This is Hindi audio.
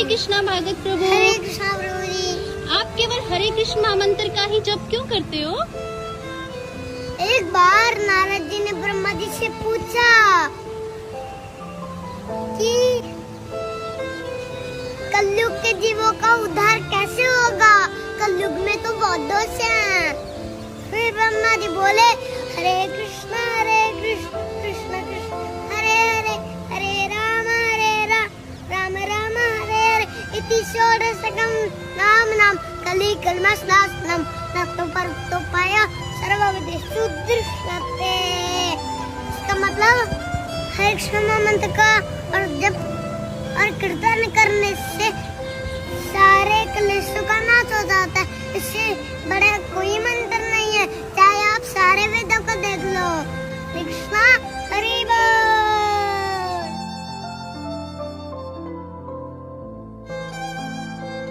कृष्णा भागवत प्रभु। हरे कृष्णा प्रभु जी। आप केवल हरे कृष्ण महामंत्र का ही जप क्यों करते हो? एक बार नारद जी ने ब्रह्मा जी से पूछा कि कलयुग के जीवों का उद्धार कैसे होगा, कलयुग में तो बहुत दोष हैं। फिर ब्रह्मा जी बोले हरे कृष्ण कृष्ण कृष्ण हरे हरे, हरे राम राम राम हरे हरे, इति षोडशकं नाम नाम कलि कल्मषनाशनम नतो परतोपाय सर्वविदेषु दृश्यते। इसका मतलब हरे कृष्ण मंत्र का और जप और कीर्तन करने से सारे क्लेशों का नाश हो जाता है। इससे बड़ा कोई मंत्र